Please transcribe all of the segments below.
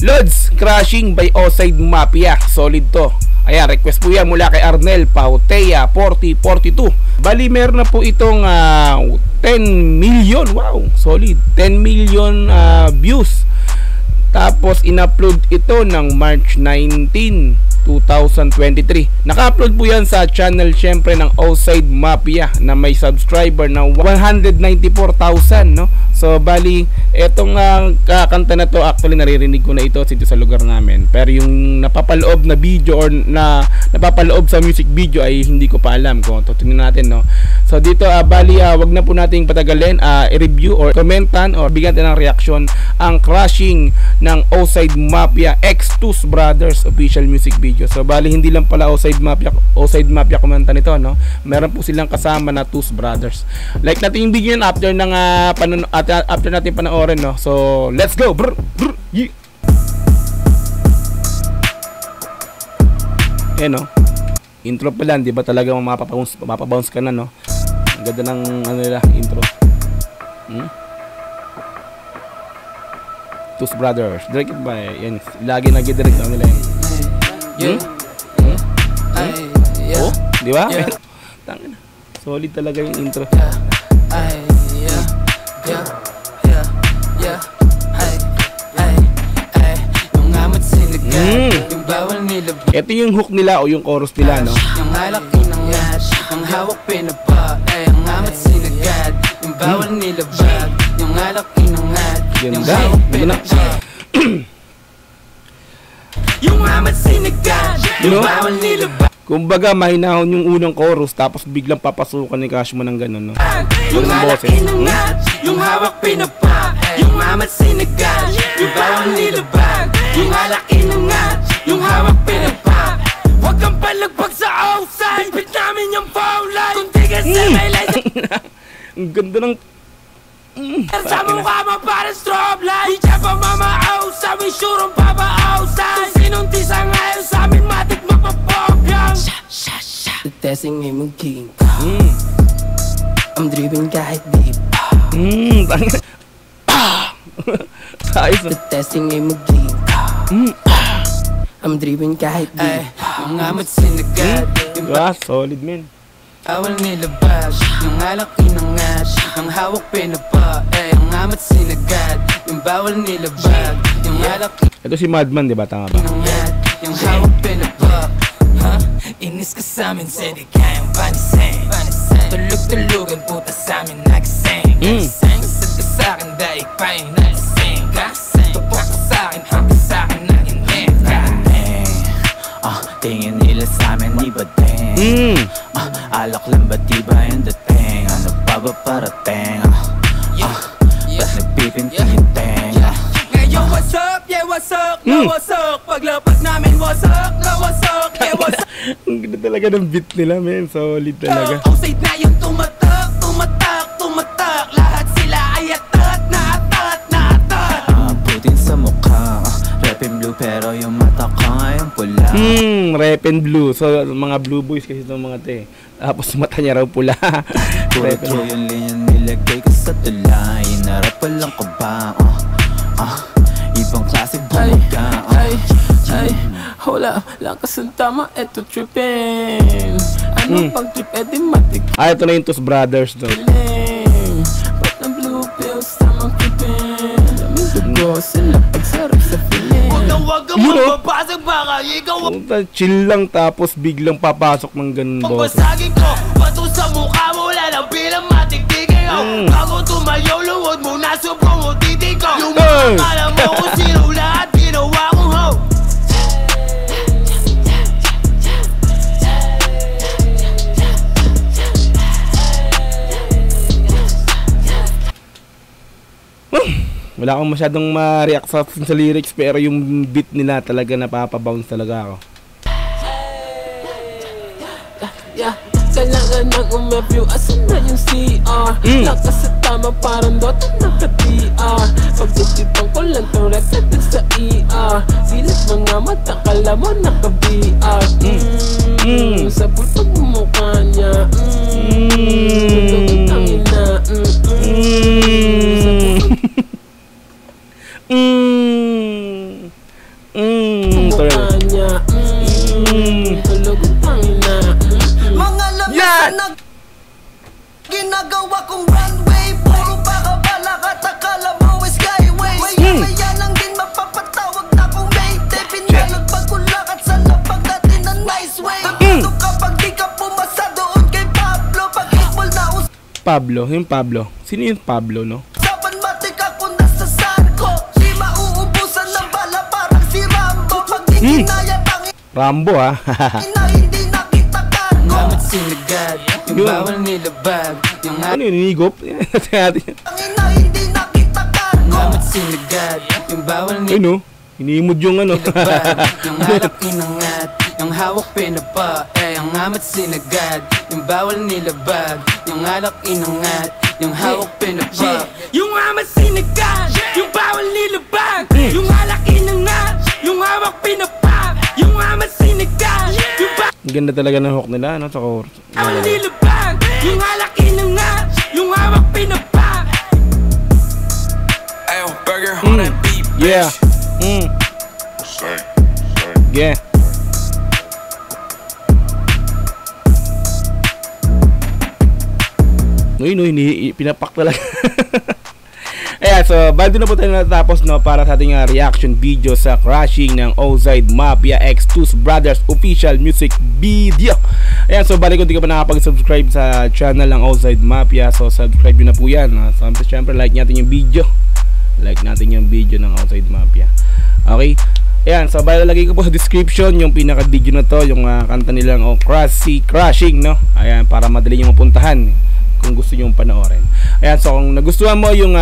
Lods, Crashing by Outside Mafia. Solid to. Ayan, request po yan mula kay Arnel Pautea 4042. Bali, meron na po itong 10 million. Wow, solid. 10 million views. Tapos, in-upload ito ng March 19, 2023. Naka-upload po yan sa channel syempre ng Outside Mafia na may subscriber na 194,000, no? So bali etong kanta na to, actually naririnig ko na ito dito sa lugar namin. Pero yung napapaloob na video or na napapaloob sa music video ay hindi ko pa alam kung tutunin natin, no? So dito bali wag na po nating patagalin, i-review or commentan or bigyan natin ng reaction ang Crashing ng Outside Mafia X Toos Brothers official music video. So bali hindi lang pala Outside Mafia kumanta nito, no? Meron po silang kasama na Toos Brothers. Like natin yung video yun after ng after natin panoorin, no? So let's go. Yeah. No? Intro pa lang, di ba talaga mapapabounce ka na, no? Ang ganda ng ano nila, intro. Toos Brothers, directed by, yan, lagi nag-direct ang nila yun. Oh, di ba? Tangin na. Solid talaga yung intro. Ito yung hook nila o yung chorus nila, no? Yung halaki ng yash, ang hawak pinapa, ang amat sinagad, yung bawal nilabag, yung halaki ng hat, yung hawak pinapa. Yung amat sinagad, yung bawal nilabag. Kumbaga mahinahon yung unang chorus tapos biglang papasukan ni Cashmo ng ganun, no? Yung halaki ng hat, yung hawak pinapa, yung amat sinagad, yung bawal nilabag, yung halaki ng hat, yung hawak pinapa. Huwag kang palagpag sa outside, bit namin yung foul line. Kung di ka sa may light, ang ganda ng sa mukha mo para strobe light. Di siya pa mama outside, we sure ang papa outside. Kung sinong tisa ngayon sa amin, matik mapapop yang the testing ay mag-king. I'm driven kahit di pa. The testing ay mag-king. I'm driven kahit di yung amat sinagad, diba? Solid, man. Awal nilabag, yung halaki ng ash, ang hawak pinapa, ang amat sinagad, yung bawal nilabag, yung halaki. Ito si Madman, diba? Tama ba? Yung hawak pinapa. Inis ka sa'min, sa di kayang panisin. Tulog-tulogan, puta sa'min nagising. Kasad ka sa'kin, daig pa yung nagising. Tupok ka sa'kin, hanggang sa'kin naging lenta. Tingin nila sa'min, iba din. Alak lang ba diba yung dating? Ano pa ba parating? Ba't nagpipinti yung tenga? Ngayon what's up, yeah what's up, no what's up. Paglapat namin what's up, no what's up, yeah what's up. Ang ganda talaga ng beat nila, man. Solid talaga. Outside na yung tumatak, tumatak, tumatak. Lahat sila ay atat, naatat, naatat. Putin sa mukha, rap and blue pero yung mata ka ngayon pula. Rap and blue. So mga blue boys kasi itong mga te. Tapos mata niya raw pula. Puro yung linya nilagay ko sa tulay. Narap pa lang ka ba? Ibang klase bumaga. Wala, lakas ang tama, eto trippin. Ano pag trip, edi matik. Ito na yung Toos Brothers, no? Ba't ng blue pills, tamang trippin. Daming dugo, sila pagsarap sa feeling. Huwag kang magbabasag, baka ikaw. Chill lang tapos biglang papasok ng ganun, boss. Pagbasagin ko, bato sa mukha mo, wala lang bilang matiktigin ko. Bago tumayo, luwod mo na sobrang utitig ko. Yung mga kala mo kung sino lahat, ginawa kong ho. Wala akong masyadong ma-react sa lyrics pero yung beat nila talaga napapabounce talaga ako. Kailangan nang umeview, asan na yung CR? Lakas sa tama parang Dota naka-TR. Pagtitipan ko lang itong reset sa ER. Silat mga mata, kala mo naka-VR. Sa pulpag mukha niya. Tulog ang ina. Tuloy. Mga lamig na ginagawa kong runway, puro pakabala at akala mo is skyway. Kaya lang din mapapatawag na kong mate. Pinalagbag ko lakat sa lapag natin na nice way. Tapos kapag di ka pumasa doon kay Pablo, pag-equal na Pablo, yung Pablo. Sino yung Pablo, no? usapan matik ako nasa sarko. Di mauubusan ng bala parang si Rambo. Pag di kinaya tangin Rambo, ha? na hindi nakita kargo. Gamit sinagad, yung bawal nilabag. Yung Ano yun, inigop? Tangin na hindi nakita kargo. gamit sinagad, yung bawal Ay, no? Inimod yung ano. nilabag. Yung alak inangat, yung hawak pinapa. Ang amat sinagad, yung bawal nilabag. Yung alak inangat, yung hawak pinapa. Yung amat sinagad, yung bawal nilabag. Yung alak inangat, yung hawak pinapa. Yung amat sinagad, yung Ang ganda talaga ng hook nila, no? Sa chorus. bawal nilabag. Yung alak inangat, yung hawak pinapa. Ayo, burger on that beat, Yeah. Yeah. No, pinapak talaga. Ayan, so bago na po tayo natapos, no, para sa ating reaction video sa crashing ng Outside Mafia X2 Brothers official music video. Ayan, so balik kung di ka pa nakapag-subscribe sa channel ng Outside Mafia, so subscribe nyo na po yan. So syempre like natin yung video. Like natin yung video ng Outside Mafia. Okay? Ayan, so lalagay ko po sa description yung pinaka-video na to, yung kanta nilang Crashing, no? Ayan, para madali nyo mapuntahan kung gusto nyo panoorin. Ayan, so kung nagustuhan mo yung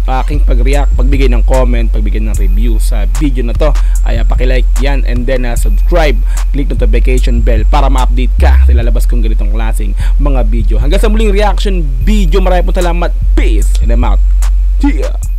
aking pag-react, pagbigay ng comment, pagbigay ng review sa video na to, ay paki-like yan, and then subscribe, click notification bell para ma-update ka sa lalabas kong ganitong klaseng mga video. Hanggang sa muling reaction video, maraming po salamat. Peace and I'm out. Yeah.